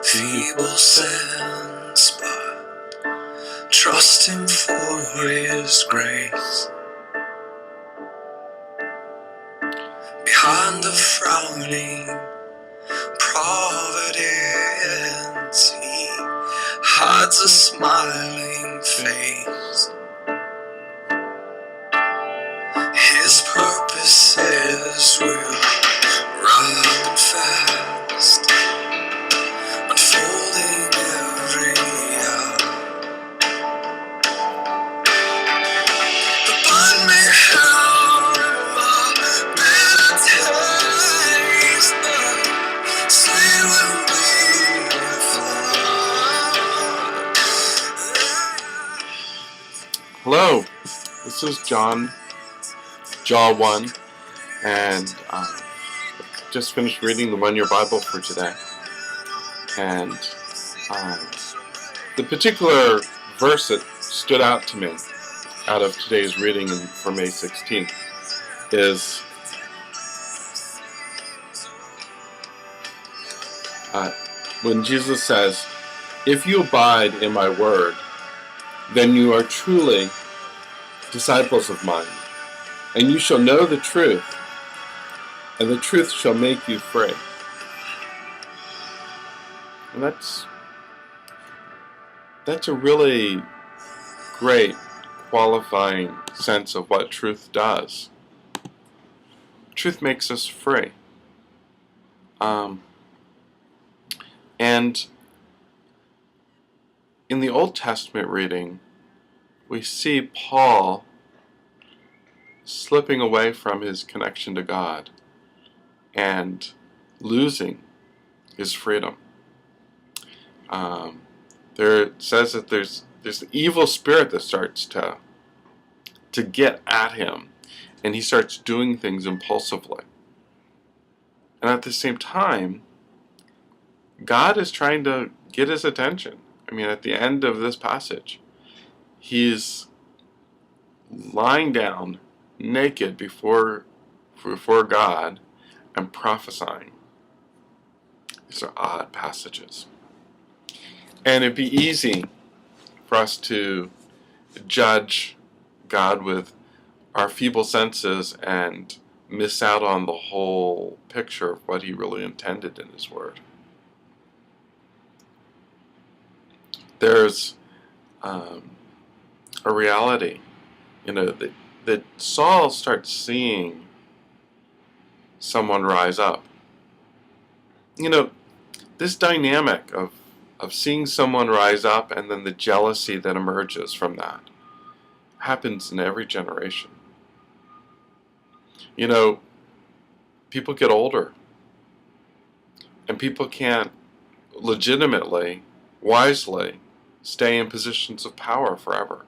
feeble sense, but trust Him for His grace. Behind the frowning providence, He hides a smiling face. His purposes will run fast, unfolding every hour. The blind may have a bitter taste, but sweet will be found. Hello, this is John, Jaw1, and just finished reading the One Year Bible for today. And the particular verse that stood out to me out of today's reading for May 16th is when Jesus says, "If you abide in my word, then you are truly disciples of mine, and you shall know the truth, and the truth shall make you free." And that's a really great qualifying sense of what truth does. Truth makes us free. And in the Old Testament reading, we see Paul slipping away from his connection to God and losing his freedom. It says that there's an evil spirit that starts to get at him, and he starts doing things impulsively. And at the same time, God is trying to get his attention. I mean, at the end of this passage, he's lying down naked before God and prophesying. These are odd passages. And it'd be easy for us to judge God with our feeble senses and miss out on the whole picture of what he really intended in his word. There's a reality, that Saul starts seeing someone rise up. This dynamic of seeing someone rise up and then the jealousy that emerges from that happens in every generation. People get older, and people can't legitimately, wisely stay in positions of power forever.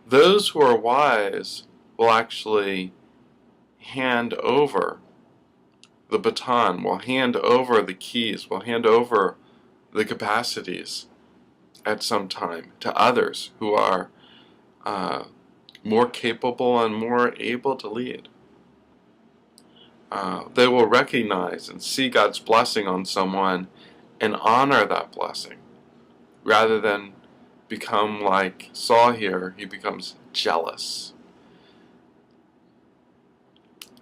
Those who are wise will actually hand over the baton, will hand over the keys, will hand over the capacities at some time to others who are more capable and more able to lead. They will recognize and see God's blessing on someone and honor that blessing, rather than become like Saul here. He becomes jealous.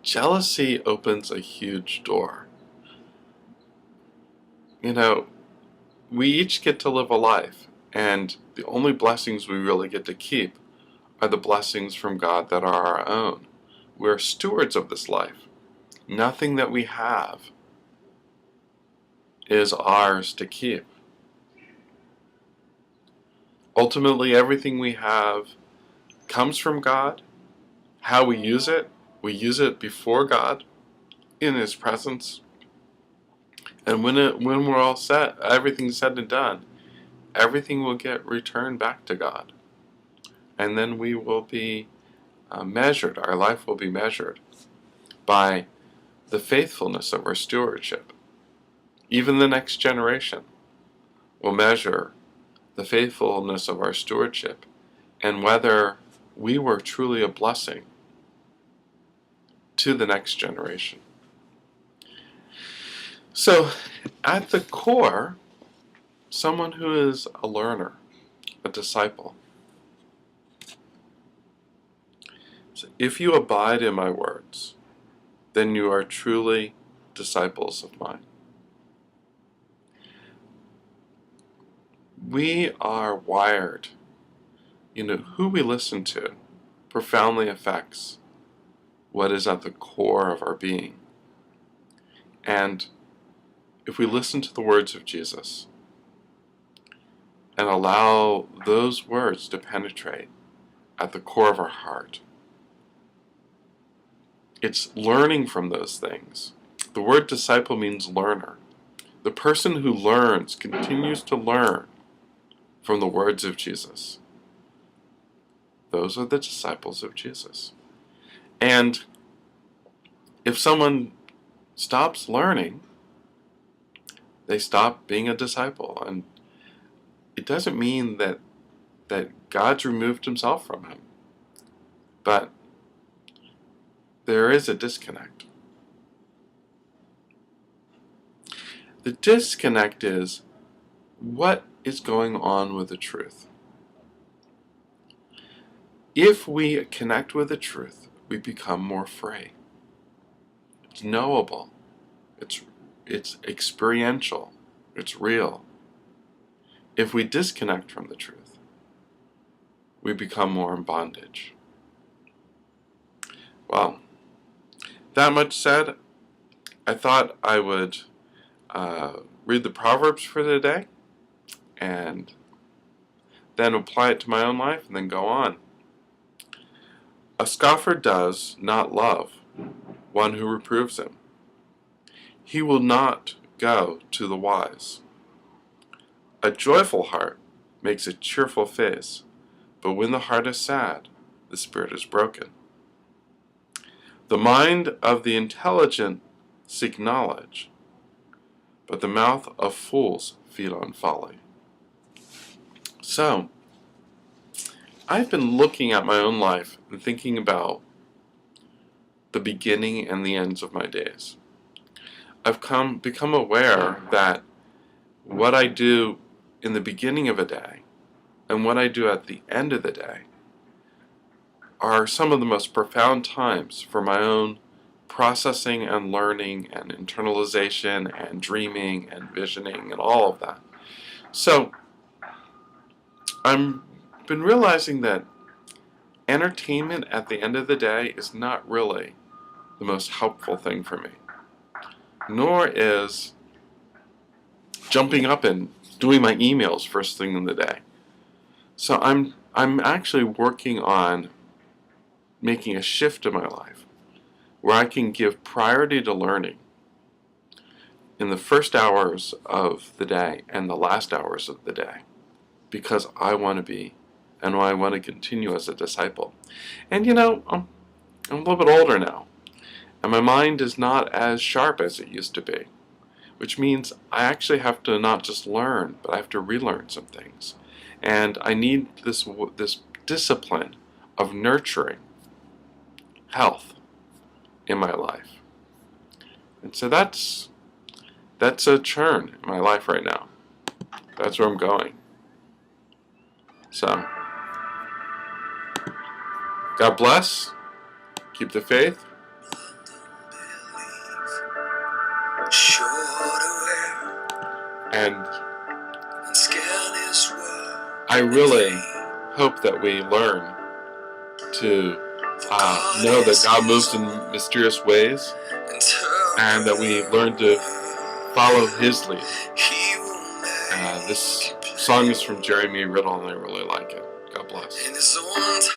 Jealousy opens a huge door. We each get to live a life, and the only blessings we really get to keep are the blessings from God that are our own. We're stewards of this life. Nothing that we have is ours to keep. Ultimately, everything we have comes from God. How we use it before God, in His presence. And when we're all set, everything's said and done, everything will get returned back to God. And then we will be measured, our life will be measured by the faithfulness of our stewardship. Even the next generation will measure the faithfulness of our stewardship and whether we were truly a blessing to the next generation. So, at the core someone who is a learner, a disciple. So if you abide in my words, then you are truly disciples of mine. We are wired. Who we listen to profoundly affects what is at the core of our being. And if we listen to the words of Jesus and allow those words to penetrate at the core of our heart, it's learning from those things. The word disciple means learner. The person who learns continues to learn from the words of Jesus. Those are the disciples of Jesus. And if someone stops learning, they stop being a disciple. And it doesn't mean that God's removed himself from him. But there is a disconnect. The disconnect is, what is going on with the truth? If we connect with the truth, we become more free. It's knowable. It's experiential. It's real. If we disconnect from the truth, we become more in bondage. Well, that much said, I thought I would read the Proverbs for today and then apply it to my own life and then go on. A scoffer does not love one who reproves him. He will not go to the wise. A joyful heart makes a cheerful face, but when the heart is sad, the spirit is broken. The mind of the intelligent seek knowledge, but the mouth of fools feed on folly. So, I've been looking at my own life and thinking about the beginning and the ends of my days. I've become aware that what I do in the beginning of a day and what I do at the end of the day are some of the most profound times for my own processing and learning and internalization and dreaming and visioning and all of that. So I've been realizing that entertainment at the end of the day is not really the most helpful thing for me, nor is jumping up and doing my emails first thing in the day. So I'm actually working on making a shift in my life where I can give priority to learning in the first hours of the day and the last hours of the day, because I want to be and I want to continue as a disciple. And I'm a little bit older now, and my mind is not as sharp as it used to be, which means I actually have to not just learn, but I have to relearn some things. And I need this discipline of nurturing health in my life. And so that's a churn in my life right now. That's where I'm going. So, God bless. Keep the faith. And I really hope that we learn to know that God moves in mysterious ways, and that we learn to follow His lead. This song is from Jeremy Riddle, and I really like it. God bless.